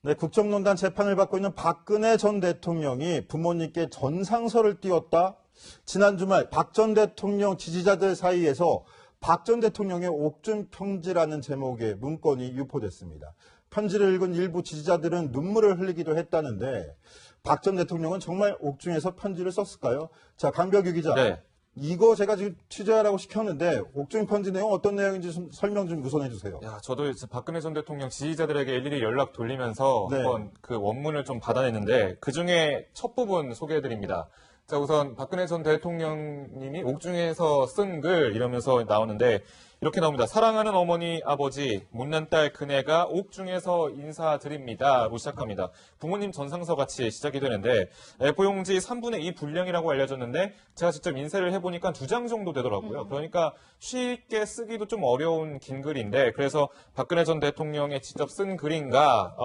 네, 국정농단 재판을 받고 있는 박근혜 전 대통령이 부모님께 전상서를 띄웠다. 지난 주말 박 전 대통령 지지자들 사이에서 박 전 대통령의 옥중 편지라는 제목의 문건이 유포됐습니다. 편지를 읽은 일부 지지자들은 눈물을 흘리기도 했다는데 박 전 대통령은 정말 옥중에서 편지를 썼을까요? 자, 강벽유 기자. 네. 이거 제가 지금 취재하라고 시켰는데 옥중 편지 내용 어떤 내용인지 좀 설명 좀 우선해 주세요. 야, 저도 박근혜 전 대통령 지지자들에게 일일이 연락 돌리면서 네. 한번 그 원문을 좀 받아냈는데 그중에 첫 부분 소개해드립니다. 자, 우선 박근혜 전 대통령님이 옥중에서 쓴 글 이러면서 나오는데 이렇게 나옵니다. 사랑하는 어머니, 아버지, 못난 딸 그네가 옥중에서 인사드립니다로 시작합니다. 부모님 전상서 같이 시작이 되는데 A4용지 3분의 2 분량이라고 알려졌는데 제가 직접 인쇄를 해보니까 2장 정도 되더라고요. 그러니까 쉽게 쓰기도 좀 어려운 긴 글인데 그래서 박근혜 전 대통령이 직접 쓴 글인가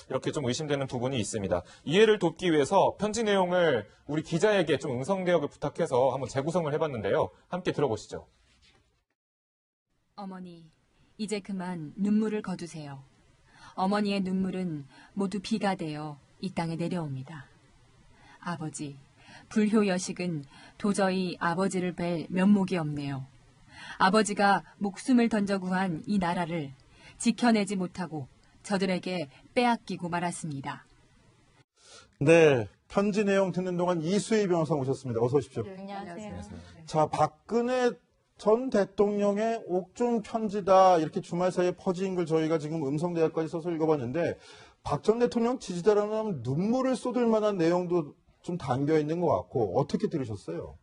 이렇게 좀 의심되는 부분이 있습니다. 이해를 돕기 위해서 편지 내용을 우리 기자에게 좀 음성 대역을 부탁해서 한번 재구성을 해봤는데요. 함께 들어보시죠. 어머니, 이제 그만 눈물을 거두세요. 어머니의 눈물은 모두 비가 되어 이 땅에 내려옵니다. 아버지, 불효여식은 도저히 아버지를 뵐 면목이 없네요. 아버지가 목숨을 던져 구한 이 나라를 지켜내지 못하고 저들에게 빼앗기고 말았습니다. 네, 편지 내용 듣는 동안 이수희 변호사 오셨습니다. 어서 오십시오. 네, 안녕하세요. 자, 박근혜 전 대통령의 옥중 편지다 이렇게 주말 사이에 퍼진 글 저희가 지금 음성 대화까지 써서 읽어봤는데 박 전 대통령 지지자라면 눈물을 쏟을 만한 내용도 좀 담겨 있는 것 같고 어떻게 들으셨어요?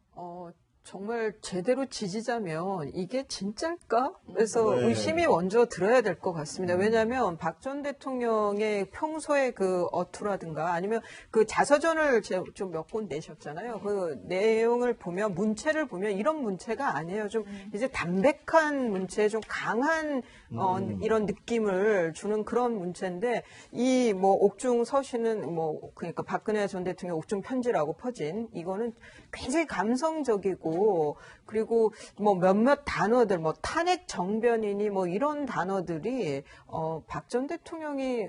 정말 제대로 지지자면 이게 진짜일까? 그래서 네. 의심이 먼저 들어야 될 것 같습니다. 왜냐하면 박 전 대통령의 평소의 그 어투라든가 아니면 그 자서전을 좀 몇 권 내셨잖아요. 그 내용을 보면 문체를 보면 이런 문체가 아니에요. 좀 이제 담백한 문체, 좀 강한 이런 느낌을 주는 그런 문체인데 이 뭐 옥중 서신은 뭐 그러니까 박근혜 전 대통령 옥중 편지라고 퍼진 이거는 굉장히 감성적이고 그리고 뭐 몇몇 단어들 뭐 탄핵 정변이니 뭐 이런 단어들이 박 전 대통령이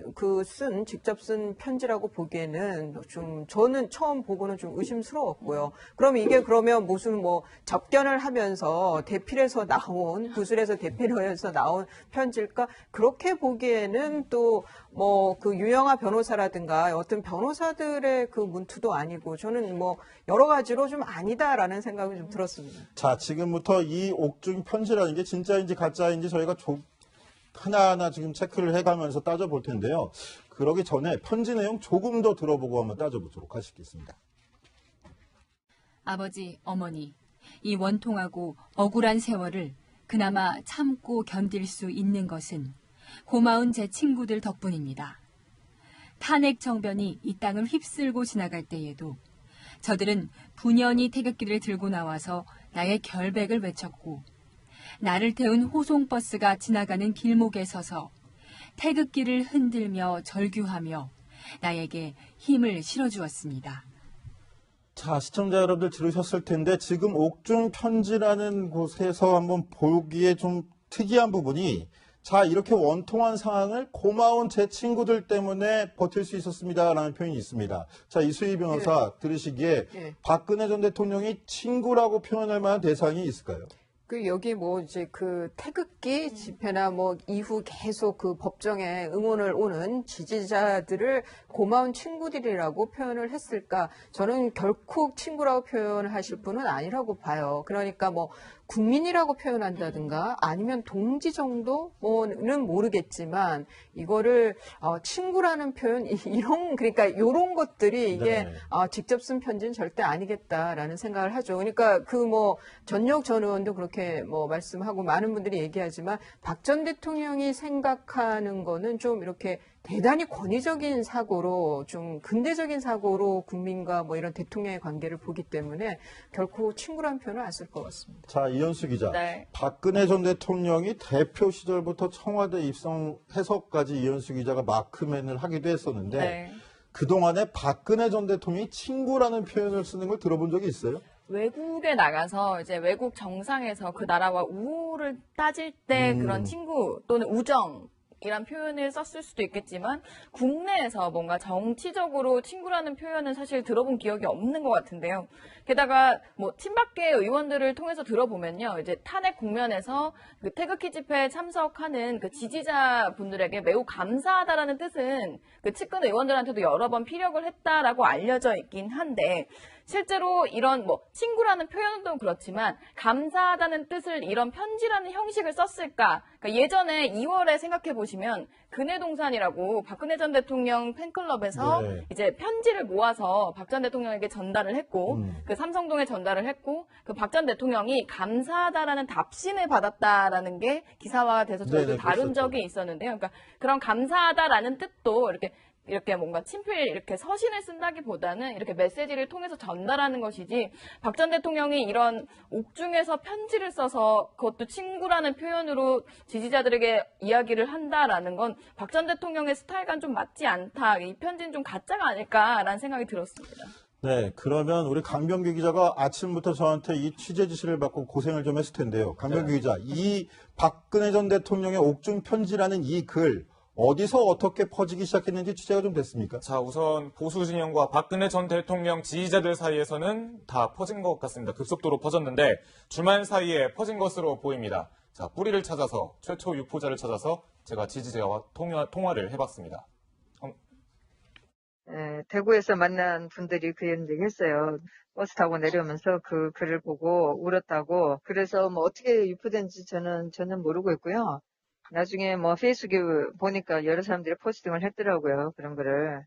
직접 쓴 편지라고 보기에는 좀 저는 처음 보고는 좀 의심스러웠고요. 그럼 이게 그러면 무슨 뭐 접견을 하면서 대필해서 나온 구술에서 대필해서 나온 편지일까? 그렇게 보기에는 또 뭐 그 유영하 변호사라든가 어떤 변호사들의 그 문투도 아니고 저는 뭐 여러 가지로 좀 아니다라는 생각이 좀 들었습니다. 자, 지금부터 이 옥중 편지라는 게 진짜인지 가짜인지 저희가 하나하나 지금 체크를 해가면서 따져볼 텐데요. 그러기 전에 편지 내용 조금 더 들어보고 한번 따져보도록 하시겠습니다. 아버지, 어머니, 이 원통하고 억울한 세월을 그나마 참고 견딜 수 있는 것은 고마운 제 친구들 덕분입니다. 탄핵 정변이 이 땅을 휩쓸고 지나갈 때에도 저들은 분연히 태극기를 들고 나와서 나의 결백을 외쳤고 나를 태운 호송버스가 지나가는 길목에 서서 태극기를 흔들며 절규하며 나에게 힘을 실어주었습니다. 자, 시청자 여러분들 들으셨을 텐데 지금 옥중 편지라는 곳에서 한번 보기에 좀 특이한 부분이 자, 이렇게 원통한 상황을 고마운 제 친구들 때문에 버틸 수 있었습니다라는 표현이 있습니다. 자, 이수희 변호사 들으시기에 박근혜 전 대통령이 친구라고 표현할 만한 대상이 있을까요? 여기 뭐 이제 그 태극기 집회나 뭐 이후 계속 그 법정에 응원을 오는 지지자들을 고마운 친구들이라고 표현을 했을까? 저는 결코 친구라고 표현을 하실 분은 아니라고 봐요. 그러니까 뭐 국민이라고 표현한다든가 아니면 동지 정도는 모르겠지만 이거를 친구라는 표현 그러니까 이런 것들이 이게 네. 직접 쓴 편지는 절대 아니겠다라는 생각을 하죠. 그러니까 그 뭐 전역 전 의원도 그렇게 뭐 말씀하고 많은 분들이 얘기하지만 박 전 대통령이 생각하는 거는 좀 이렇게 대단히 권위적인 사고로 좀 근대적인 사고로 국민과 뭐 이런 대통령의 관계를 보기 때문에 결코 친구라는 표현을 안 쓸 것 같습니다. 자, 이현수 기자. 네. 박근혜 전 대통령이 대표 시절부터 청와대 입성해서까지 이현수 기자가 마크맨을 하기도 했었는데 네. 그동안에 박근혜 전 대통령이 친구라는 표현을 쓰는 걸 들어본 적이 있어요? 외국에 나가서 이제 외국 정상에서 그 나라와 우호를 따질 때 그런 친구 또는 우정 친구이란 표현을 썼을 수도 있겠지만 국내에서 뭔가 정치적으로 친구라는 표현은 사실 들어본 기억이 없는 것 같은데요. 게다가 뭐 친박계 의원들을 통해서 들어보면요, 이제 탄핵 국면에서 그 태극기 집회에 참석하는 그 지지자분들에게 매우 감사하다라는 뜻은 그 측근 의원들한테도 여러 번 피력을 했다라고 알려져 있긴 한데, 실제로 이런 뭐 친구라는 표현도 그렇지만 감사하다는 뜻을 이런 편지라는 형식을 썼을까? 그러니까 예전에 2월에 생각해 보시면 근해동산이라고 박근혜 전 대통령 팬클럽에서 네. 이제 편지를 모아서 박 전 대통령에게 전달을 했고 그 삼성동에 전달을 했고 그 박 전 대통령이 감사하다라는 답신을 받았다라는 게 기사화돼서 저희도 네네, 다룬 그랬었죠. 적이 있었는데요. 그러니까 그런 감사하다라는 뜻도 이렇게 뭔가 친필 이렇게 서신을 쓴다기보다는 이렇게 메시지를 통해서 전달하는 것이지, 박 전 대통령이 이런 옥중에서 편지를 써서 그것도 친구라는 표현으로 지지자들에게 이야기를 한다라는 건 박 전 대통령의 스타일과는 좀 맞지 않다. 이 편지는 좀 가짜가 아닐까라는 생각이 들었습니다. 네, 그러면 우리 강병규 기자가 아침부터 저한테 이 취재 지시를 받고 고생을 좀 했을 텐데요. 강병규 기자, 이 박근혜 전 대통령의 옥중 편지라는 이 글, 어디서 어떻게 퍼지기 시작했는지 취재가 좀 됐습니까? 자, 우선 보수 진영과 박근혜 전 대통령 지지자들 사이에서는 다 퍼진 것 같습니다. 급속도로 퍼졌는데 주말 사이에 퍼진 것으로 보입니다. 자, 뿌리를 찾아서, 최초 유포자를 찾아서 제가 지지자와 통화를 해봤습니다. 대구에서 만난 분들이 그 얘기 했어요. 버스 타고 내려오면서 그 글을 보고 울었다고. 그래서 뭐 어떻게 유포된지 저는 전혀 모르고 있고요. 나중에 뭐 페이스북에 보니까 여러 사람들이 포스팅을 했더라고요. 그런 거를.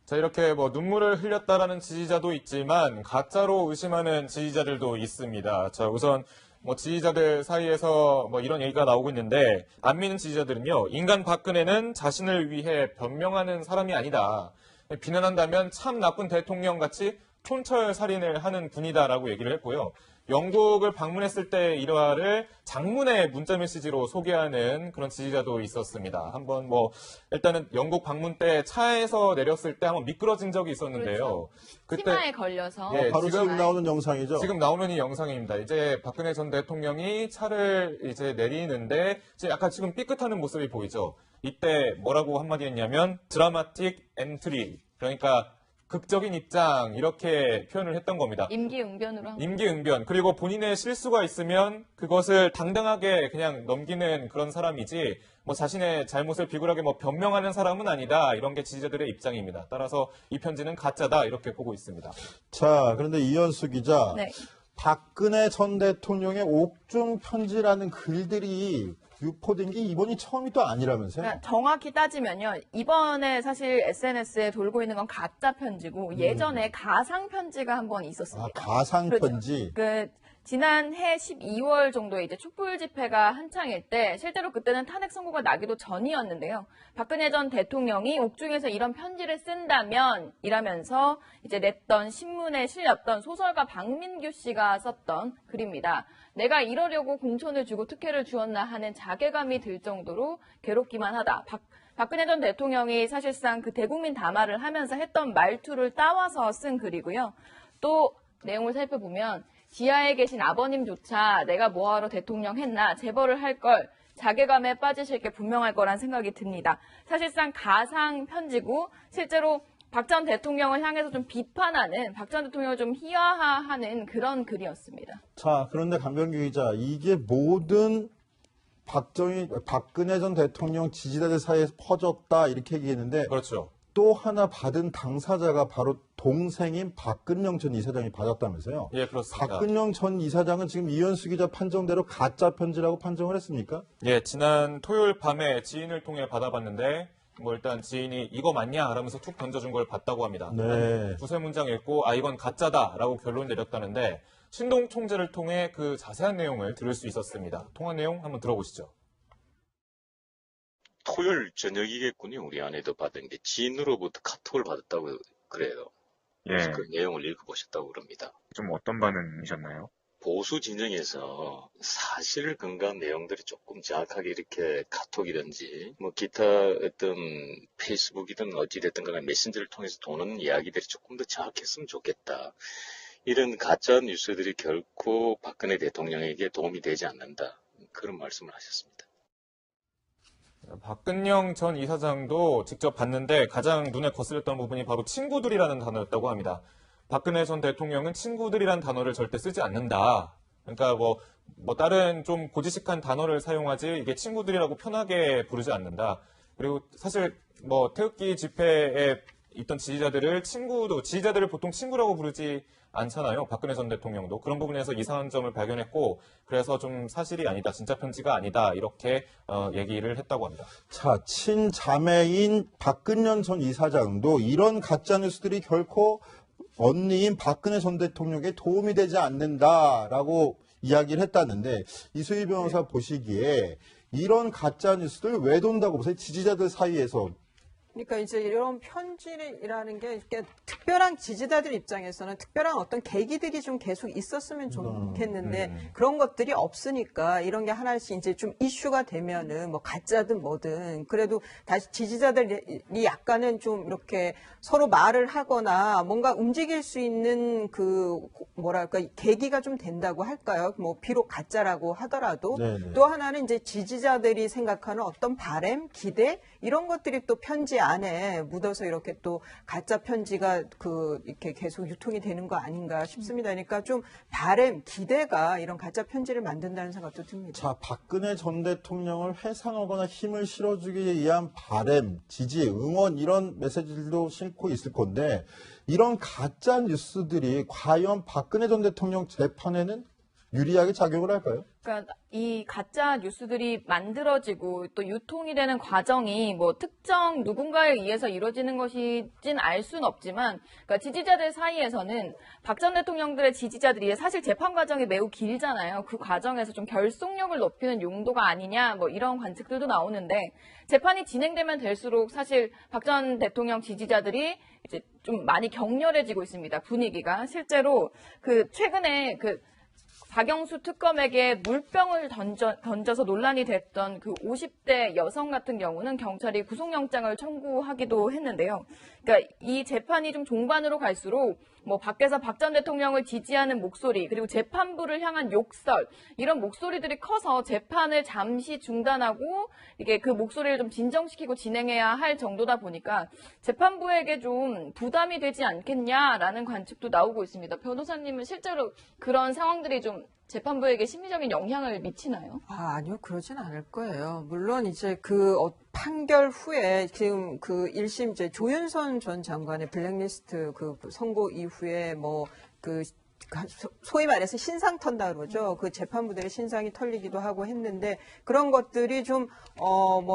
자, 이렇게 뭐 눈물을 흘렸다라는 지지자도 있지만 가짜로 의심하는 지지자들도 있습니다. 자, 우선 뭐 지지자들 사이에서 뭐 이런 얘기가 나오고 있는데, 안 믿는 지지자들은요, 인간 박근혜는 자신을 위해 변명하는 사람이 아니다. 비난한다면 참 나쁜 대통령 같이 촌철 살인을 하는 분이다라고 얘기를 했고요. 영국을 방문했을 때 일화를 장문의 문자 메시지로 소개하는 그런 지지자도 있었습니다. 한번 뭐 일단은 영국 방문 때 차에서 내렸을 때 한번 미끄러진 적이 있었는데요. 그때 치마에 걸려서 예, 바로 지금 지금 나오는 영상이죠. 지금 나오는 이 영상입니다. 이제 박근혜 전 대통령이 차를 이제 내리는데 이제 약간 지금 삐끗하는 모습이 보이죠. 이때 뭐라고 한마디 했냐면 드라마틱 엔트리, 그러니까 극적인 입장, 이렇게 표현을 했던 겁니다. 임기응변으로 임기응변. 그리고 본인의 실수가 있으면 그것을 당당하게 그냥 넘기는 그런 사람이지, 뭐 자신의 잘못을 비굴하게 뭐 변명하는 사람은 아니다. 이런 게 지지자들의 입장입니다. 따라서 이 편지는 가짜다. 이렇게 보고 있습니다. 자, 그런데 이현수 기자, 네. 박근혜 전 대통령의 옥중 편지라는 글들이 유포된 게 이번이 처음이 또 아니라면서요? 그러니까 정확히 따지면요, 이번에 사실 SNS에 돌고 있는 건 가짜 편지고 예전에 가상 편지가 한 번 아, 있었습니다. 가상 그렇죠. 편지. 지난해 12월 정도에 이제 촛불 집회가 한창일 때, 실제로 그때는 탄핵 선고가 나기도 전이었는데요. 박근혜 전 대통령이 옥중에서 이런 편지를 쓴다면 이라면서 이제 냈던 신문에 실렸던 소설가 박민규 씨가 썼던 글입니다. 내가 이러려고 공천을 주고 특혜를 주었나 하는 자괴감이 들 정도로 괴롭기만 하다. 박근혜 전 대통령이 사실상 그 대국민 담화를 하면서 했던 말투를 따와서 쓴 글이고요. 또 내용을 살펴보면 지하에 계신 아버님조차 내가 뭐하러 대통령 했나, 재벌을 할 걸, 자괴감에 빠지실 게 분명할 거란 생각이 듭니다. 사실상 가상 편지고 실제로 박 전 대통령을 향해서 좀 비판하는, 박 전 대통령을 좀 희화화하는 그런 글이었습니다. 자, 그런데 강병규 기자, 이게 모든 박근혜 전 대통령 지지자들 사이에서 퍼졌다 이렇게 얘기했는데, 그렇죠. 또 하나 받은 당사자가 바로 동생인 박근영 전 이사장이 받았다면서요? 예, 그렇습니다. 박근영 전 이사장은 지금 이현수 기자 판정대로 가짜 편지라고 판정을 했습니까? 예, 지난 토요일 밤에 지인을 통해 받아봤는데, 뭐 일단 지인이 이거 맞냐? 라면서 툭 던져준 걸 봤다고 합니다. 네. 두세 문장 읽고 이건 가짜다라고 결론 내렸다는데, 신동 총재를 통해 그 자세한 내용을 들을 수 있었습니다. 통화 내용 한번 들어보시죠. 토요일 저녁이겠군요. 우리 아내도 받은 게 지인으로부터 카톡을 받았다고 그래요. 그래서 예, 그 내용을 읽어보셨다고 그럽니다. 좀 어떤 반응이셨나요? 보수 진영에서 사실 근거한 내용들이 조금 정확하게 이렇게 카톡이든지 뭐 기타 어떤 페이스북이든 어찌됐든 간에 메신저를 통해서 도는 이야기들이 조금 더 정확했으면 좋겠다. 이런 가짜 뉴스들이 결코 박근혜 대통령에게 도움이 되지 않는다. 그런 말씀을 하셨습니다. 박근영 전 이사장도 직접 봤는데 가장 눈에 거슬렸던 부분이 바로 친구들이라는 단어였다고 합니다. 박근혜 전 대통령은 친구들이란 단어를 절대 쓰지 않는다. 그러니까 뭐 다른 좀 고지식한 단어를 사용하지 이게 친구들이라고 편하게 부르지 않는다. 그리고 사실 뭐 태극기 집회에 있던 지지자들을 보통 친구라고 부르지 않잖아요. 박근혜 전 대통령도 그런 부분에서 이상한 점을 발견했고 그래서 좀 사실이 아니다, 진짜 편지가 아니다 이렇게 얘기를 했다고 합니다. 자, 친자매인 박근영 전 이사장도 이런 가짜뉴스들이 결코 언니인 박근혜 전 대통령에게 도움이 되지 않는다라고 이야기를 했다는데 이수희 변호사 보시기에 이런 가짜뉴스들 왜 돈다고 보세요? 지지자들 사이에서. 그러니까 이제 이런 편지라는 게 이렇게 특별한 지지자들 입장에서는 특별한 어떤 계기들이 좀 계속 있었으면 좋겠는데 그런 것들이 없으니까 이런 게 하나씩 이제 좀 이슈가 되면은 뭐 가짜든 뭐든 그래도 다시 지지자들이 약간은 좀 이렇게 서로 말을 하거나 뭔가 움직일 수 있는 그 뭐랄까 계기가 좀 된다고 할까요? 뭐 비록 가짜라고 하더라도 네네. 또 하나는 이제 지지자들이 생각하는 어떤 바람, 기대 이런 것들이 또 편지 안에 묻어서 이렇게 또 가짜 편지가 이렇게 계속 유통이 되는 거 아닌가 싶습니다. 그러니까 좀 바람, 기대가 이런 가짜 편지를 만든다는 생각도 듭니다. 자, 박근혜 전 대통령을 회상하거나 힘을 실어주기 위한 바람, 지지, 응원 이런 메시지들도 싣고 있을 건데 이런 가짜 뉴스들이 과연 박근혜 전 대통령 재판에는 유리하게 작용을 할까요? 그러니까 이 가짜 뉴스들이 만들어지고 또 유통이 되는 과정이 뭐 특정 누군가에 의해서 이루어지는 것이진 알 수는 없지만 그러니까 지지자들 사이에서는 박 전 대통령들의 지지자들이 사실 재판 과정이 매우 길잖아요. 그 과정에서 좀 결속력을 높이는 용도가 아니냐 뭐 이런 관측들도 나오는데 재판이 진행되면 될수록 사실 박 전 대통령 지지자들이 이제 좀 많이 격렬해지고 있습니다. 분위기가 실제로 최근에 박영수 특검에게 물병을 던져서 논란이 됐던 그 50대 여성 같은 경우는 경찰이 구속영장을 청구하기도 했는데요. 그러니까 이 재판이 좀 종반으로 갈수록 뭐 밖에서 박 전 대통령을 지지하는 목소리 그리고 재판부를 향한 욕설 이런 목소리들이 커서 재판을 잠시 중단하고 이게 그 목소리를 좀 진정시키고 진행해야 할 정도다 보니까 재판부에게 좀 부담이 되지 않겠냐라는 관측도 나오고 있습니다. 변호사님은 실제로 그런 상황들이 좀 재판부에게 심리적인 영향을 미치나요? 아니요, 그러진 않을 거예요. 물론 이제 판결 후에 지금 1심 이제 조윤선 전 장관의 블랙리스트 선고 이후에 소위 말해서 신상 턴다 그러죠. 그 재판부들의 신상이 털리기도 하고 했는데 그런 것들이 좀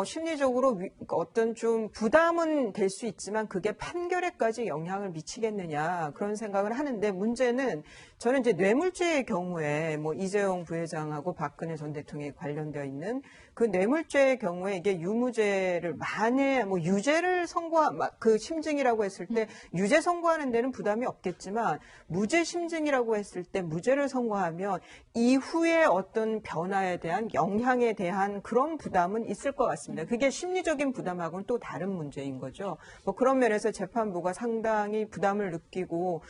심리적으로 어떤 좀 부담은 될 수 있지만 그게 판결에까지 영향을 미치겠느냐 그런 생각을 하는데 문제는 저는 이제 뇌물죄의 경우에 이재용 부회장하고 박근혜 전 대통령이 관련되어 있는 그 뇌물죄의 경우에 이게 유무죄를 만에 유죄를 그 심증이라고 했을 때 유죄 선고하는 데는 부담이 없겠지만 무죄 심증이라고 했을 때 무죄를 선고하면 이후에 어떤 변화에 대한 영향에 대한 그런 부담은 있을 것 같습니다. 그게 심리적인 부담하고는 또 다른 문제인 거죠. 그런 면에서 재판부가 상당히 부담을 느끼고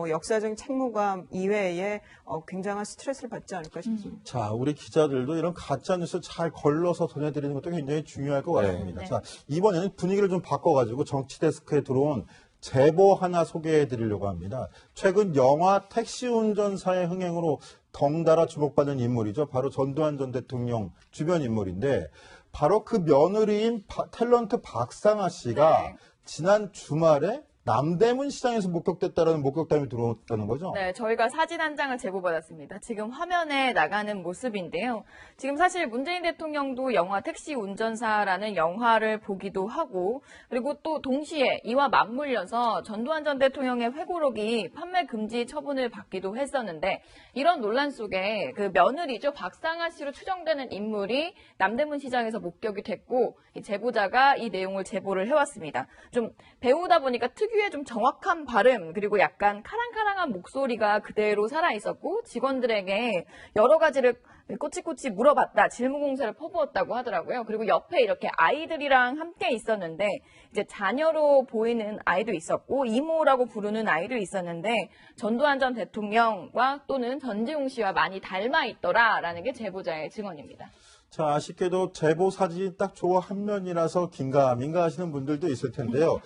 역사적인 책무감 이외에 굉장한 스트레스를 받지 않을까 싶습니다. 자, 우리 기자들도 이런 가짜뉴스 잘 걸러서 전해드리는 것도 굉장히 중요할 것 같습니다. 네. 자, 이번에는 분위기를 좀 바꿔가지고 정치데스크에 들어온 제보 하나 소개해드리려고 합니다. 최근 영화 택시 운전사의 흥행으로 덩달아 주목받는 인물이죠. 바로 전두환 전 대통령 주변 인물인데 바로 그 며느리인 탤런트 박상아 씨가 네. 지난 주말에 남대문 시장에서 목격됐다라는 목격담이 들어왔다는 거죠? 네, 저희가 사진 한 장을 제보받았습니다. 지금 화면에 나가는 모습인데요. 지금 사실 문재인 대통령도 영화 택시 운전사라는 영화를 보기도 하고 그리고 또 동시에 이와 맞물려서 전두환 전 대통령의 회고록이 판매 금지 처분을 받기도 했었는데 이런 논란 속에 그 며느리죠. 박상아 씨로 추정되는 인물이 남대문 시장에서 목격이 됐고 이 제보자가 이 내용을 제보를 해왔습니다. 좀 배우다 보니까 특유의 특유의 좀 정확한 발음 그리고 약간 카랑카랑한 목소리가 그대로 살아있었고 직원들에게 여러 가지를 꼬치꼬치 물어봤다, 질문 공세를 퍼부었다고 하더라고요. 그리고 옆에 이렇게 아이들이랑 함께 있었는데 이제 자녀로 보이는 아이도 있었고 이모라고 부르는 아이도 있었는데 전두환 전 대통령과 또는 전재용 씨와 많이 닮아 있더라라는 게 제보자의 증언입니다. 자, 아쉽게도 제보 사진이 딱 조화 한 면이라서 긴가민가 하시는 분들도 있을 텐데요.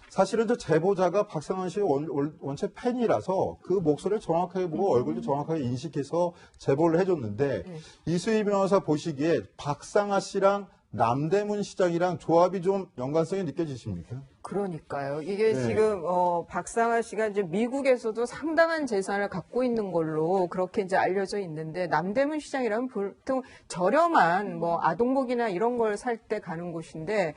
사실은 저 제보자가 박상한 씨의 원체 팬이라서 그 목소리를 정확하게 보고 얼굴도 정확하게 인식해서 제보를 해줬는데 이수희 변호사 보시기에 박상아 씨랑 남대문 시장이랑 조합이 좀 연관성이 느껴지십니까? 그러니까요. 이게 네. 지금 박상아 씨가 이제 미국에서도 상당한 재산을 갖고 있는 걸로 그렇게 이제 알려져 있는데 남대문 시장이라면 보통 저렴한 뭐 아동복이나 이런 걸 살 때 가는 곳인데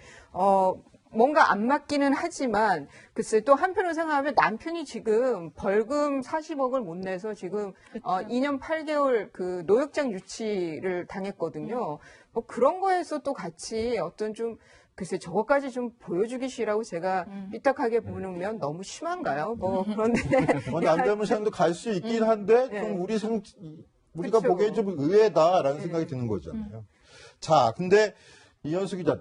뭔가 안 맞기는 하지만 글쎄 또 한편으로 생각하면 남편이 지금 벌금 40억을 못 내서 지금 2년 8개월 그 노역장 유치를 당했거든요. 뭐 그런 거에서 또 같이 어떤 좀 글쎄 저것까지 좀 보여주기 싫라고 제가 삐딱하게 보면 너무 심한가요? 뭐 그런데 남대문 시장도 갈 수 있긴 한데 네. 좀 우리가 그쵸. 보기엔 좀 의외다라는 생각이 드는 거잖아요. 자, 근데 이현수 기자,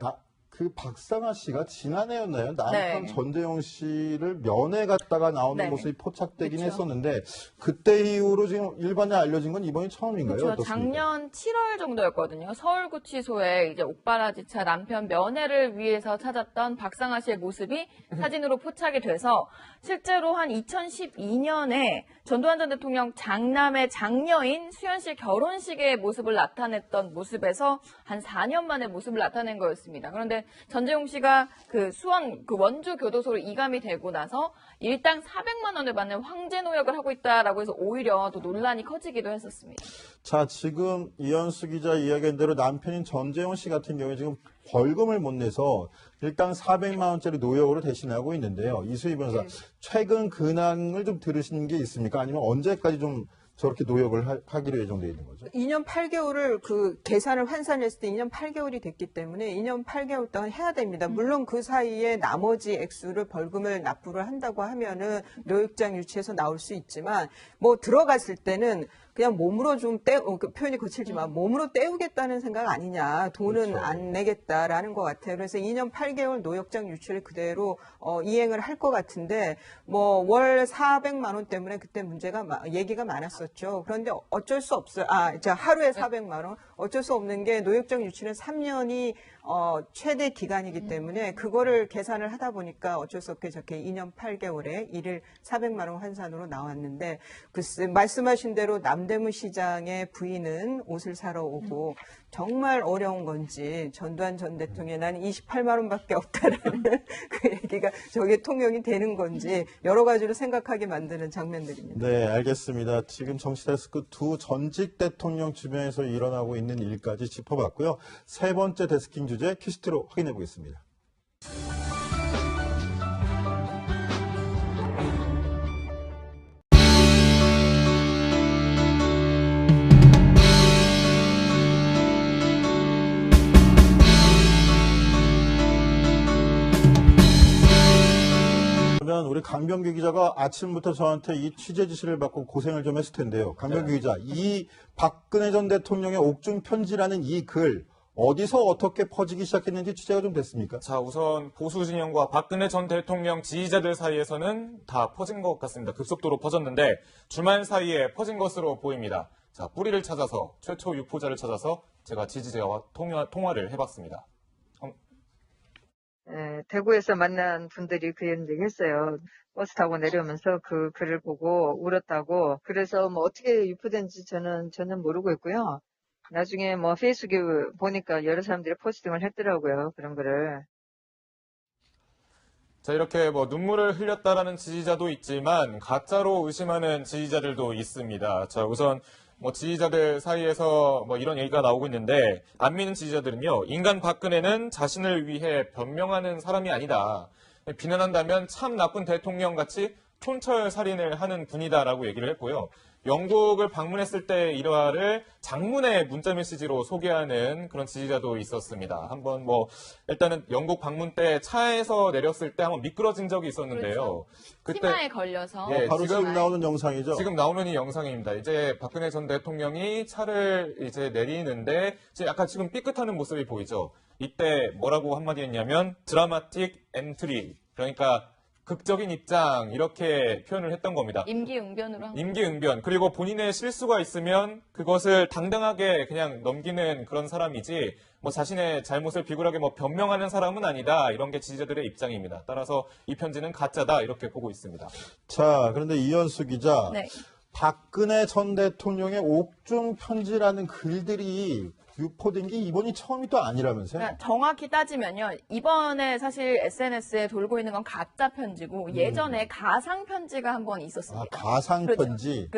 그 박상아 씨가 지난해였나요? 남편 네. 전재용 씨를 면회 갔다가 나오는 네. 모습이 포착되긴 그쵸. 했었는데 그때 이후로 지금 일반에 알려진 건 이번이 처음인가요? 그렇죠. 어떻습니까? 작년 7월 정도였거든요. 서울구치소에 이제 옥바라지차 남편 면회를 위해서 찾았던 박상아 씨의 모습이 사진으로 포착이 돼서 실제로 한 2012년에 전두환 전 대통령 장남의 장녀인 수현 씨 결혼식의 모습을 나타냈던 모습에서 한 4년 만에 모습을 나타낸 거였습니다. 그런데 전재용 씨가 그 수원 그 원주 교도소로 이감이 되고 나서 일당 400만 원을 받는 황제 노역을 하고 있다라고 해서 오히려 더 논란이 커지기도 했었습니다. 자, 지금 이현수 기자 이야기한 대로 남편인 전재용 씨 같은 경우에 지금 벌금을 못 내서 일당 400만 원짜리 노역으로 대신하고 있는데요. 이수희 변호사, 최근 근황을 좀 들으신 게 있습니까? 아니면 언제까지 좀 저렇게 노역을 하기로 예정되어 있는 거죠? 2년 8개월을 그 계산을 환산했을 때 2년 8개월이 됐기 때문에 2년 8개월 동안 해야 됩니다. 물론 그 사이에 나머지 액수를 벌금을 납부를 한다고 하면은 노역장 유치해서 나올 수 있지만 뭐 들어갔을 때는 그냥 몸으로 좀 그 표현이 거칠지만 몸으로 때우겠다는 생각 아니냐. 돈은 그렇죠. 안 내겠다라는 것 같아요. 그래서 2년 8개월 노역장 유치를 그대로 이행을 할 것 같은데 뭐 월 400만 원 때문에 그때 얘기가 많았었죠. 그런데 어쩔 수 없어요. 하루에 400만 원. 어쩔 수 없는 게 노역장 유치는 3년이 최대 기간이기 때문에 그거를 계산을 하다 보니까 어쩔 수 없게 저렇게 2년 8개월에 일일 400만 원 환산으로 나왔는데 글쎄 말씀하신 대로 남대문 시장의 부인은 옷을 사러 오고 정말 어려운 건지 전두환 전 대통령이 난 28만 원밖에 없다라는 그 얘기가 저게 통용이 되는 건지 여러 가지로 생각하게 만드는 장면들입니다. 네, 알겠습니다. 지금 정치데스크 두 전직 대통령 주변에서 일어나고 있는 일까지 짚어봤고요. 세 번째 데스킹 주제 퀴즈로 확인해 보겠습니다. 그러면 우리 강병규 기자가 아침부터 저한테 이 취재 지시를 받고 고생을 좀 했을 텐데요. 강병규 기자, 이 박근혜 전 대통령의 옥중 편지라는 이 글 어디서 어떻게 퍼지기 시작했는지 취재가 좀 됐습니까? 자, 우선 보수 진영과 박근혜 전 대통령 지지자들 사이에서는 다 퍼진 것 같습니다. 급속도로 퍼졌는데 주말 사이에 퍼진 것으로 보입니다. 자, 뿌리를 찾아서 최초 유포자를 찾아서 제가 지지자와 통화를 해봤습니다. 대구에서 만난 분들이 그런 얘기 했어요. 버스 타고 내려오면서 그 글을 보고 울었다고. 그래서 뭐 어떻게 유포된지 저는 모르고 있고요. 나중에 뭐 페이스북에 보니까 여러 사람들이 포스팅을 했더라고요. 그런 거를. 자, 이렇게 뭐 눈물을 흘렸다라는 지지자도 있지만 가짜로 의심하는 지지자들도 있습니다. 자, 우선 뭐 지지자들 사이에서 뭐 이런 얘기가 나오고 있는데 안 믿는 지지자들은요. 인간 박근혜는 자신을 위해 변명하는 사람이 아니다. 비난한다면 참 나쁜 대통령 같이 촌철 살인을 하는 분이다라고 얘기를 했고요. 영국을 방문했을 때 일화를 장문의 문자 메시지로 소개하는 그런 지지자도 있었습니다. 한번 일단은 영국 방문 때 차에서 내렸을 때 한번 미끄러진 적이 있었는데요. 그렇죠. 치마에 걸려서. 예, 바로 지금 나오는 영상이죠. 지금 나오는 이 영상입니다. 이제 박근혜 전 대통령이 차를 이제 내리는데 이제 약간 지금 삐끗하는 모습이 보이죠. 이때 뭐라고 한마디 했냐면 드라마틱 엔트리, 그러니까 극적인 입장, 이렇게 표현을 했던 겁니다. 임기응변으로 한 임기응변. 그리고 본인의 실수가 있으면 그것을 당당하게 그냥 넘기는 그런 사람이지 자신의 잘못을 비굴하게 변명하는 사람은 아니다. 이런 게 지지자들의 입장입니다. 따라서 이 편지는 가짜다. 이렇게 보고 있습니다. 자, 그런데 이현수 기자. 네. 박근혜 전 대통령의 옥중 편지라는 글들이 유포된 게 이번이 처음이 또 아니라면서요? 그러니까 정확히 따지면요. 이번에 사실 SNS에 돌고 있는 건 가짜 편지고 예전에 가상 편지가 한 번 있었습니다. 가상 편지.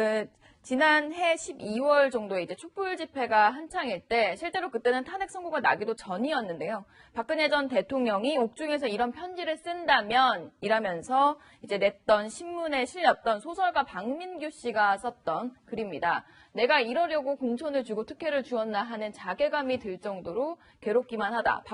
지난해 12월 정도에 이제 촛불 집회가 한창일 때 실제로 그때는 탄핵 선고가 나기도 전이었는데요. 박근혜 전 대통령이 옥중에서 이런 편지를 쓴다면 이라면서 이제 냈던 신문에 실렸던 소설가 박민규 씨가 썼던 글입니다. 내가 이러려고 공천을 주고 특혜를 주었나 하는 자괴감이 들 정도로 괴롭기만 하다.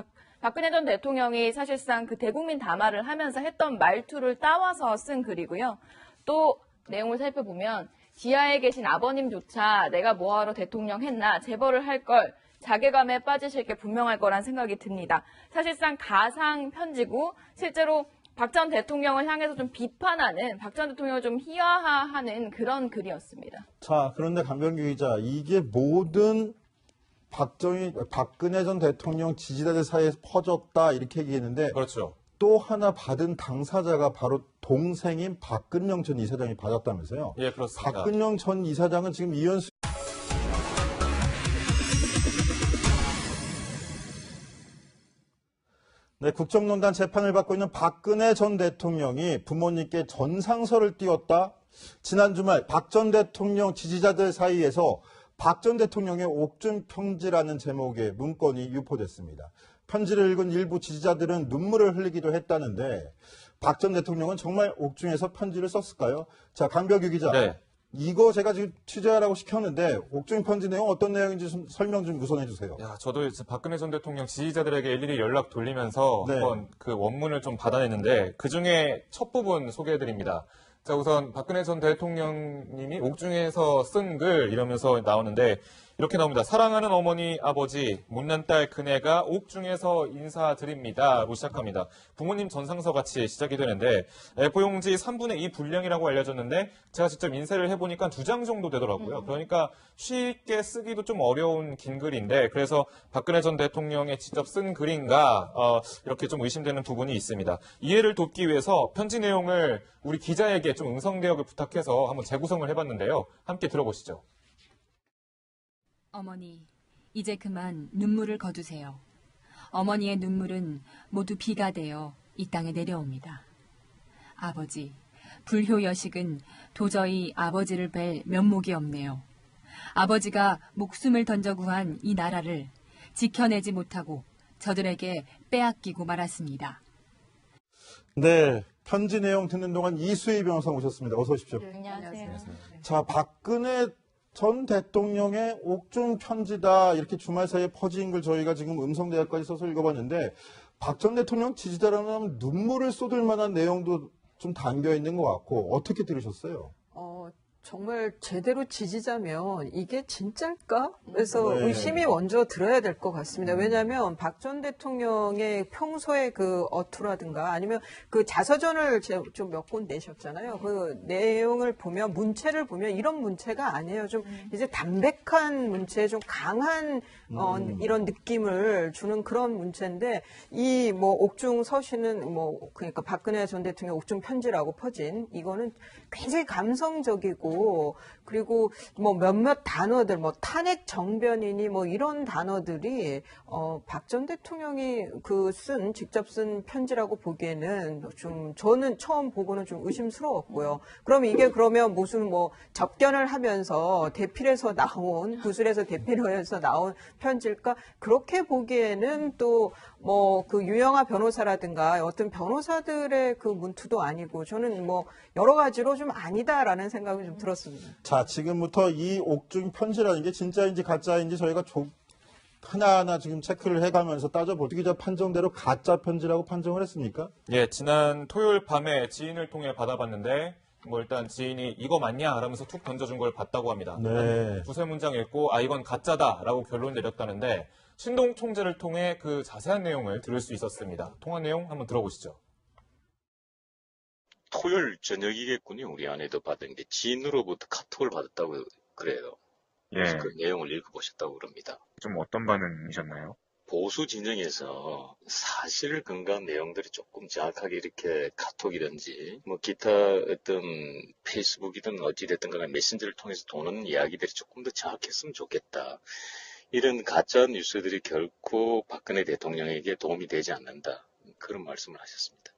박근혜 전 대통령이 사실상 그 대국민 담화를 하면서 했던 말투를 따와서 쓴 글이고요. 또 내용을 살펴보면 지하에 계신 아버님조차 내가 뭐하러 대통령 했나 재벌을 할 걸 자괴감에 빠지실 게 분명할 거란 생각이 듭니다. 사실상 가상 편지고 실제로 박 전 대통령을 향해서 좀 비판하는, 박 전 대통령을 좀 희화화하는 그런 글이었습니다. 자, 그런데 강병규 기자, 이게 모든 박근혜 전 대통령 지지자들 사이에서 퍼졌다 이렇게 얘기했는데 그렇죠. 또 하나 받은 당사자가 바로 동생인 박근영 전 이사장이 받았다면서요? 예, 그렇습니다. 박근영 전 이사장은 지금 이현수 네, 국정농단 재판을 받고 있는 박근혜 전 대통령이 부모님께 전상서를 띄웠다. 지난 주말 박 전 대통령 지지자들 사이에서 박 전 대통령의 옥중 편지라는 제목의 문건이 유포됐습니다. 편지를 읽은 일부 지지자들은 눈물을 흘리기도 했다는데 박 전 대통령은 정말 옥중에서 편지를 썼을까요? 자, 강병규 기자. 네. 이거 제가 지금 취재하라고 시켰는데 옥중 편지 내용 어떤 내용인지 좀 설명 좀 우선 해주세요. 야, 저도 이제 박근혜 전 대통령 지지자들에게 일일이 연락 돌리면서 네. 한번 그 원문을 좀 받아냈는데 그 중에 첫 부분 소개해드립니다. 자, 우선 박근혜 전 대통령님이 옥중에서 쓴 글 이러면서 나오는데 이렇게 나옵니다. 사랑하는 어머니, 아버지, 못난 딸 그네가 옥중에서 인사드립니다로 시작합니다. 부모님 전상서 같이 시작이 되는데 A4용지 3분의 2 분량이라고 알려졌는데 제가 직접 인쇄를 해보니까 2장 정도 되더라고요. 그러니까 쉽게 쓰기도 좀 어려운 긴 글인데 그래서 박근혜 전 대통령이 직접 쓴 글인가 이렇게 좀 의심되는 부분이 있습니다. 이해를 돕기 위해서 편지 내용을 우리 기자에게 좀 음성대역을 부탁해서 한번 재구성을 해봤는데요. 함께 들어보시죠. 어머니, 이제 그만 눈물을 거두세요. 어머니의 눈물은 모두 비가 되어 이 땅에 내려옵니다. 아버지, 불효여식은 도저히 아버지를 뵐 면목이 없네요. 아버지가 목숨을 던져 구한 이 나라를 지켜내지 못하고 저들에게 빼앗기고 말았습니다. 네, 편지 내용 듣는 동안 이수희 변호사 오셨습니다. 어서 오십시오. 안녕하세요. 자, 박근혜 전 대통령의 옥중 편지다 이렇게 주말 사이에 퍼진 걸 저희가 지금 음성대화까지 써서 읽어봤는데 박 전 대통령 지지자라면 눈물을 쏟을 만한 내용도 좀 담겨 있는 것 같고 어떻게 들으셨어요? 정말 제대로 지지자면 이게 진짜일까? 그래서 네. 의심이 먼저 들어야 될 것 같습니다. 왜냐하면 박 전 대통령의 평소의 그 어투라든가 아니면 그 자서전을 좀 몇 권 내셨잖아요. 그 내용을 보면 문체를 보면 이런 문체가 아니에요. 좀 이제 담백한 문체, 좀 강한 이런 느낌을 주는 그런 문체인데 이 옥중 서신은 그러니까 박근혜 전 대통령 옥중 편지라고 퍼진 이거는 굉장히 감성적이고 그리고 몇몇 단어들 탄핵 정변이니 이런 단어들이 박 전 대통령이 직접 쓴 편지라고 보기에는 좀 저는 처음 보고는 좀 의심스러웠고요. 그럼 이게 그러면 무슨 접견을 하면서 대필해서 나온 구술에서 대필해서 나온 편지일까? 그렇게 보기에는 또 그 유영아 변호사라든가 어떤 변호사들의 그 문투도 아니고 저는 여러 가지로 좀 아니다라는 생각이 좀 들었습니다. 자, 지금부터 이 옥중 편지라는 게 진짜인지 가짜인지 저희가 하나하나 지금 체크를 해가면서 따져볼 때 기자 판정대로 가짜 편지라고 판정을 했습니까? 예, 지난 토요일 밤에 지인을 통해 받아봤는데 뭐 일단 지인이 이거 맞냐? 라면서 툭 던져준 걸 봤다고 합니다. 네. 두세 문장 읽고 이건 가짜다라고 결론 내렸다는데 신동 총재를 통해 그 자세한 내용을 들을 수 있었습니다. 통화 내용 한번 들어보시죠. 토요일 저녁이겠군요. 우리 아내도 받은 게 지인으로부터 카톡을 받았다고 그래요. 그래서 예, 그 내용을 읽어보셨다고 그럽니다. 좀 어떤 반응이셨나요? 보수 진영에서 사실 근거한 내용들이 조금 정확하게 이렇게 카톡이든지 뭐 기타 어떤 페이스북이든 어찌됐든 간에 메신저를 통해서 도는 이야기들이 조금 더 정확했으면 좋겠다. 이런 가짜 뉴스들이 결코 박근혜 대통령에게 도움이 되지 않는다. 그런 말씀을 하셨습니다.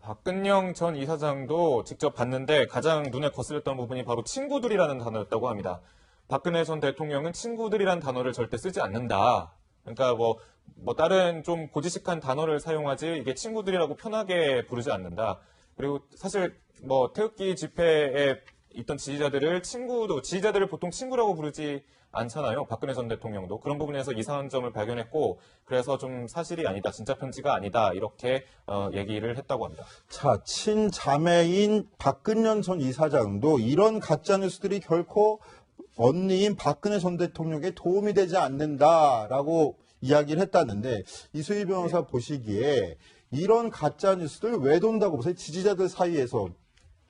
박근영 전 이사장도 직접 봤는데 가장 눈에 거슬렸던 부분이 바로 친구들이라는 단어였다고 합니다. 박근혜 전 대통령은 친구들이란 단어를 절대 쓰지 않는다. 그러니까 뭐 다른 좀 고지식한 단어를 사용하지 이게 친구들이라고 편하게 부르지 않는다. 그리고 사실 뭐 태극기 집회에 있던 지지자들을 보통 친구라고 부르지 않잖아요. 박근혜 전 대통령도 그런 부분에서 이상한 점을 발견했고 그래서 좀 사실이 아니다, 진짜 편지가 아니다 이렇게 얘기를 했다고 합니다. 자, 친자매인 박근영 전 이사장도 이런 가짜뉴스들이 결코 언니인 박근혜 전 대통령에게 도움이 되지 않는다라고 이야기를 했다는데 이수희 변호사 보시기에 이런 가짜뉴스들 왜 돈다고 보세요? 지지자들 사이에서.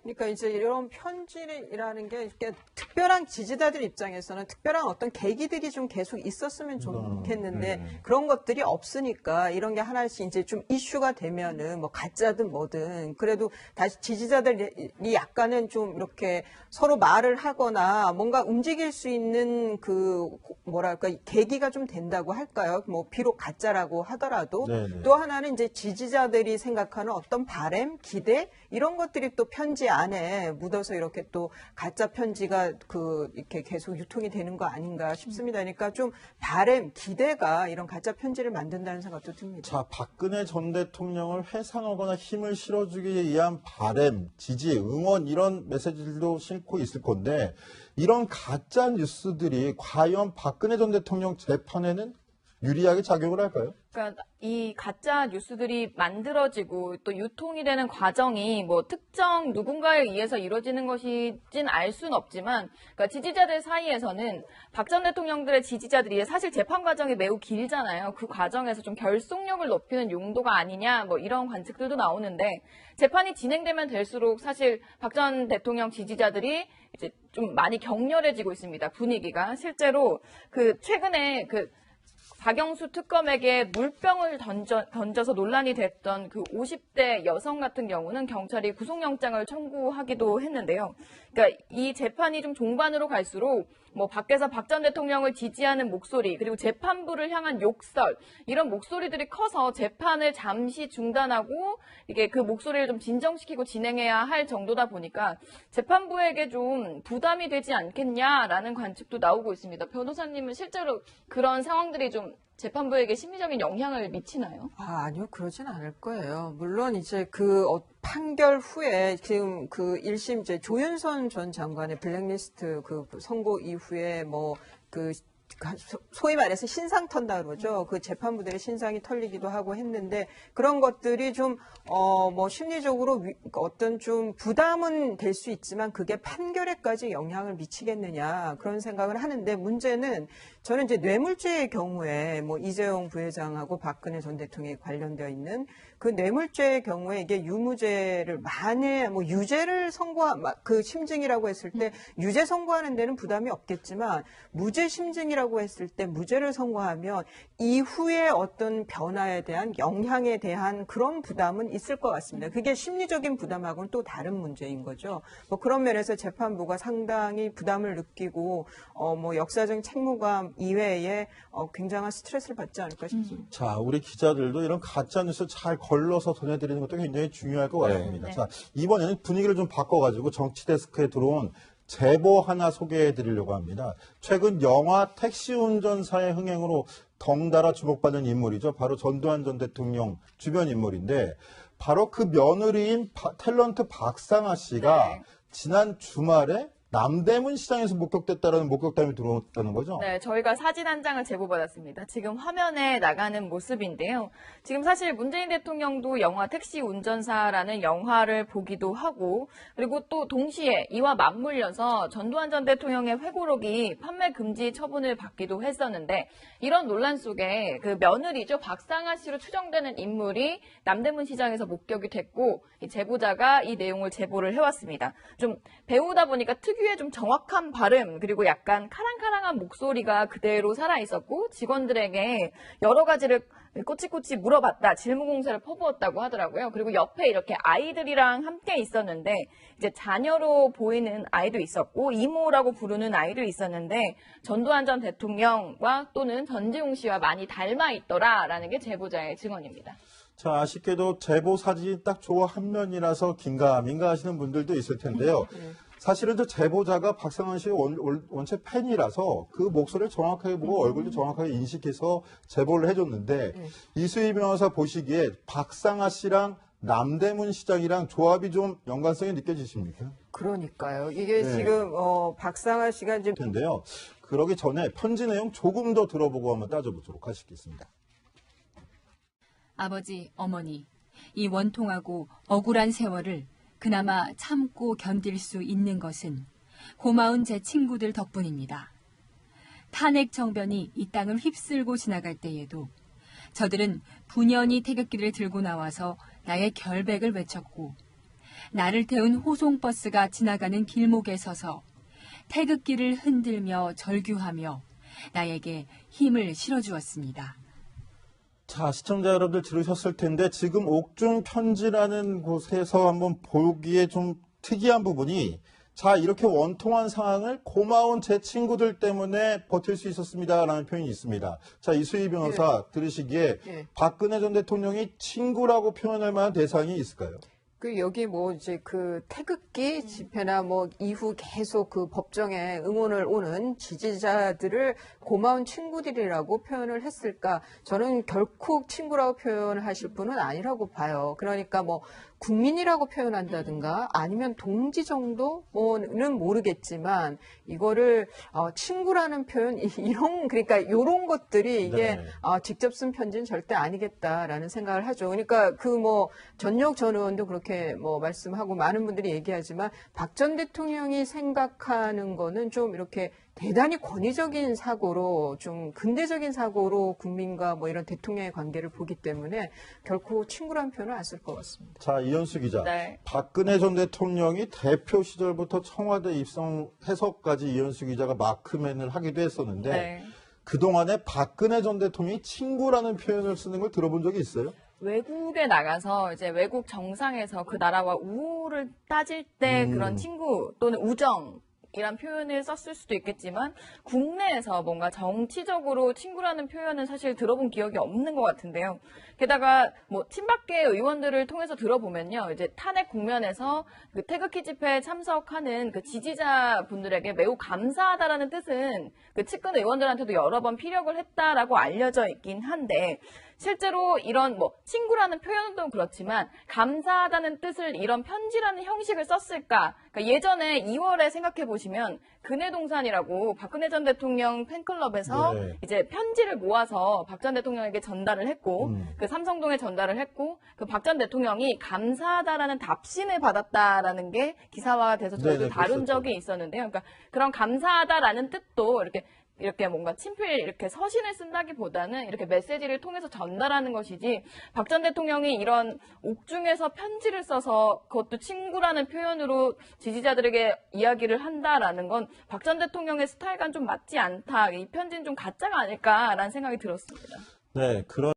그러니까 이제 이런 편지라는 게 이렇게 특별한 지지자들 입장에서는 특별한 어떤 계기들이 좀 계속 있었으면 좋겠는데 그런 것들이 없으니까 이런 게 하나씩 이제 좀 이슈가 되면은 뭐 가짜든 뭐든 그래도 다시 지지자들이 약간은 좀 이렇게 서로 말을 하거나 뭔가 움직일 수 있는 그 뭐랄까 계기가 좀 된다고 할까요? 뭐 비록 가짜라고 하더라도 네네. 또 하나는 이제 지지자들이 생각하는 어떤 바람, 기대 이런 것들이 또 편지 안에 묻어서 이렇게 또 가짜 편지가 이렇게 계속 유통이 되는 거 아닌가 싶습니다. 그러니까 좀 바람, 기대가 이런 가짜 편지를 만든다는 생각도 듭니다. 자, 박근혜 전 대통령을 회상하거나 힘을 실어주기 위한 바람, 지지, 응원 이런 메시지들도 싣고 있을 건데 이런 가짜 뉴스들이 과연 박근혜 전 대통령 재판에는 유리하게 작용을 할까요? 그러니까 이 가짜 뉴스들이 만들어지고 또 유통이 되는 과정이 뭐 특정 누군가에 의해서 이루어지는 것이진 알 수는 없지만 그러니까 지지자들 사이에서는 박 전 대통령들의 지지자들이 사실 재판 과정이 매우 길잖아요. 그 과정에서 좀 결속력을 높이는 용도가 아니냐 뭐 이런 관측들도 나오는데 재판이 진행되면 될수록 사실 박 전 대통령 지지자들이 이제 좀 많이 격렬해지고 있습니다. 분위기가 실제로 최근에 박영수 특검에게 물병을 던져서 논란이 됐던 그 50대 여성 같은 경우는 경찰이 구속영장을 청구하기도 했는데요. 그러니까 이 재판이 좀 종반으로 갈수록 뭐 밖에서 박 전 대통령을 지지하는 목소리 그리고 재판부를 향한 욕설 이런 목소리들이 커서 재판을 잠시 중단하고 이게 그 목소리를 좀 진정시키고 진행해야 할 정도다 보니까 재판부에게 좀 부담이 되지 않겠냐라는 관측도 나오고 있습니다. 변호사님은 실제로 그런 상황들이 좀 재판부에게 심리적인 영향을 미치나요? 아니요, 그러진 않을 거예요. 물론 이제 판결 후에 지금 1심 이제 조윤선 전 장관의 블랙리스트 선고 이후에 소위 말해서 신상 턴다 그러죠. 그 재판부들의 신상이 털리기도 하고 했는데 그런 것들이 좀 심리적으로 어떤 좀 부담은 될 수 있지만 그게 판결에까지 영향을 미치겠느냐 그런 생각을 하는데 문제는 저는 이제 뇌물죄의 경우에 이재용 부회장하고 박근혜 전 대통령이 관련되어 있는 그 뇌물죄의 경우에 이게 유무죄를 만에 유죄를 그 심증이라고 했을 때 유죄 선고하는 데는 부담이 없겠지만 무죄 심증이라고 했을 때 무죄를 선고하면 이후에 어떤 변화에 대한 영향에 대한 그런 부담은 있을 것 같습니다. 그게 심리적인 부담하고는 또 다른 문제인 거죠. 그런 면에서 재판부가 상당히 부담을 느끼고 역사적인 책무감 이외에 굉장한 스트레스를 받지 않을까 싶습니다. 자, 우리 기자들도 이런 가짜뉴스 잘 걸러서 전해드리는 것도 굉장히 중요할 것 같습니다. 네. 자, 이번에는 분위기를 좀 바꿔가지고 정치데스크에 들어온 제보 하나 소개해드리려고 합니다. 최근 영화 택시 운전사의 흥행으로 덩달아 주목받는 인물이죠. 바로 전두환 전 대통령 주변 인물인데 바로 그 며느리인 탤런트 박상아 씨가 지난 주말에 남대문 시장에서 목격됐다라는 목격담이 들어왔다는 거죠? 네, 저희가 사진 한 장을 제보받았습니다. 지금 화면에 나가는 모습인데요. 지금 사실 문재인 대통령도 영화 택시 운전사라는 영화를 보기도 하고, 그리고 또 동시에 이와 맞물려서 전두환 전 대통령의 회고록이 판매 금지 처분을 받기도 했었는데, 이런 논란 속에 그 며느리죠, 박상아 씨로 추정되는 인물이 남대문 시장에서 목격이 됐고, 이 제보자가 이 내용을 제보를 해왔습니다. 좀 배우다 보니까 특유의 좀 정확한 발음, 그리고 약간 카랑카랑한 목소리가 그대로 살아있었고, 직원들에게 여러 가지를 꼬치꼬치 물어봤다, 질문 공세를 퍼부었다고 하더라고요. 그리고 옆에 이렇게 아이들이랑 함께 있었는데, 이제 자녀로 보이는 아이도 있었고, 이모라고 부르는 아이도 있었는데, 전두환 전 대통령과 또는 전재용 씨와 많이 닮아 있더라라는 게 제보자의 증언입니다. 자, 아쉽게도 제보 사진이 딱 조화 한 면이라서 긴가민가 하시는 분들도 있을 텐데요. 사실은 저 제보자가 박상환 씨의 원체 팬이라서 그 목소리를 정확하게 보고 얼굴도 정확하게 인식해서 제보를 해줬는데 이수희 변호사 보시기에 박상아 씨랑 남대문 시장이랑 조합이 좀 연관성이 느껴지십니까? 그러니까요. 이게 네. 지금 박상아 씨가 이제 텐데요. 그러기 전에 편지 내용 조금 더 들어보고 한번 따져보도록 하시겠습니다. 아버지, 어머니, 이 원통하고 억울한 세월을 그나마 참고 견딜 수 있는 것은 고마운 제 친구들 덕분입니다. 탄핵 정변이 이 땅을 휩쓸고 지나갈 때에도 저들은 분연히 태극기를 들고 나와서 나의 결백을 외쳤고, 나를 태운 호송버스가 지나가는 길목에 서서 태극기를 흔들며 절규하며 나에게 힘을 실어주었습니다. 자, 시청자 여러분들 들으셨을 텐데 지금 옥중 편지라는 곳에서 한번 보기에 좀 특이한 부분이, 자, 이렇게 원통한 상황을 고마운 제 친구들 때문에 버틸 수 있었습니다라는 표현이 있습니다. 자, 이수희 변호사 들으시기에 박근혜 전 대통령이 친구라고 표현할 만한 대상이 있을까요? 그 여기 뭐 이제 그 태극기 집회나 뭐 이후 계속 그 법정에 응원을 오는 지지자들을 고마운 친구들이라고 표현을 했을까? 저는 결코 친구라고 표현하실 분은 아니라고 봐요. 그러니까 뭐 국민이라고 표현한다든가 아니면 동지 정도는 모르겠지만 이거를 친구라는 표현 그러니까 요런 것들이 이게 네. 직접 쓴 편지는 절대 아니겠다라는 생각을 하죠. 그러니까 그 뭐 전역 전 의원도 그렇게 뭐 말씀하고 많은 분들이 얘기하지만 박 전 대통령이 생각하는 거는 좀 이렇게 대단히 권위적인 사고로 좀 근대적인 사고로 국민과 뭐 이런 대통령의 관계를 보기 때문에 결코 친구라는 표현을 안 쓸 것 같습니다. 자, 이현수 기자. 네. 박근혜 전 대통령이 대표 시절부터 청와대 입성해서까지 이현수 기자가 마크맨을 하기도 했었는데 네. 그동안에 박근혜 전 대통령이 친구라는 표현을 쓰는 걸 들어본 적이 있어요? 외국에 나가서 이제 외국 정상에서 그 나라와 우호를 따질 때 그런 친구 또는 우정 이란 표현을 썼을 수도 있겠지만 국내에서 뭔가 정치적으로 친구라는 표현은 사실 들어본 기억이 없는 것 같은데요. 게다가 뭐 친박계 의원들을 통해서 들어보면요, 이제 탄핵 국면에서 그 태극기 집회에 참석하는 그 지지자분들에게 매우 감사하다라는 뜻은 그 측근 의원들한테도 여러 번 피력을 했다라고 알려져 있긴 한데, 실제로 이런 뭐 친구라는 표현도 그렇지만 감사하다는 뜻을 이런 편지라는 형식을 썼을까? 그러니까 예전에 2월에 생각해 보시면 근해동산이라고 박근혜 전 대통령 팬클럽에서 네. 이제 편지를 모아서 박 전 대통령에게 전달을 했고 그 삼성동에 전달을 했고 그 박 전 대통령이 감사하다라는 답신을 받았다라는 게 기사화가 돼서 저희도 네네, 다룬 그랬었죠. 적이 있었는데요. 그러니까 그런 감사하다라는 뜻도 이렇게 뭔가 친필 이렇게 서신을 쓴다기보다는 이렇게 메시지를 통해서 전달하는 것이지, 박 전 대통령이 이런 옥중에서 편지를 써서 그것도 친구라는 표현으로 지지자들에게 이야기를 한다라는 건 박 전 대통령의 스타일과는 좀 맞지 않다. 이 편지는 좀 가짜가 아닐까라는 생각이 들었습니다. 네, 그런